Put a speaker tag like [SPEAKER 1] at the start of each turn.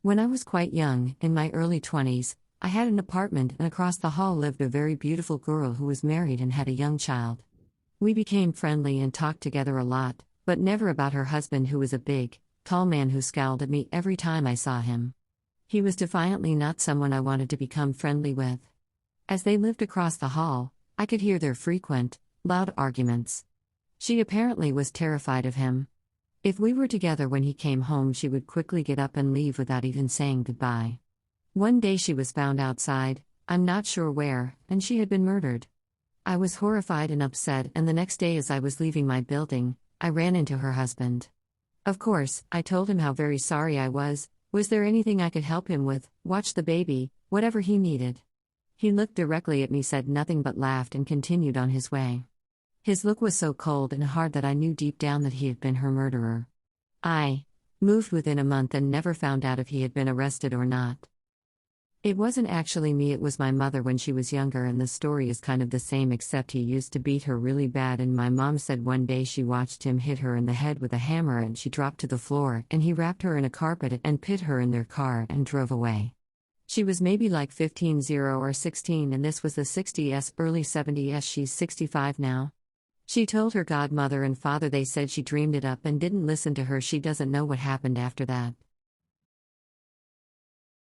[SPEAKER 1] When I was quite young, in my early 20s, I had an apartment and across the hall lived a very beautiful girl who was married and had a young child. We became friendly and talked together a lot, but never about her husband who was a big, tall man who scowled at me every time I saw him. He was defiantly not someone I wanted to become friendly with. As they lived across the hall, I could hear their frequent, loud arguments. She apparently was terrified of him. If we were together when he came home, she would quickly get up and leave without even saying goodbye. One day she was found outside, I'm not sure where, and she had been murdered. I was horrified and upset, and the next day as I was leaving my building, I ran into her husband. Of course, I told him how very sorry I was there anything I could help him with, watch the baby, whatever he needed. He looked directly at me, said nothing but laughed and continued on his way. His look was so cold and hard that I knew deep down that he had been her murderer. I moved within a month and never found out if he had been arrested or not. It wasn't actually me, it was my mother when she was younger, and the story is kind of the same except he used to beat her really bad, and my mom said one day she watched him hit her in the head with a hammer and she dropped to the floor, and he wrapped her in a carpet and put her in their car and drove away. She was maybe like 15 or 16, and this was the 60s, early 70s. She's 65 now. She told her godmother and father, they said she dreamed it up and didn't listen to her. She doesn't know what happened after that.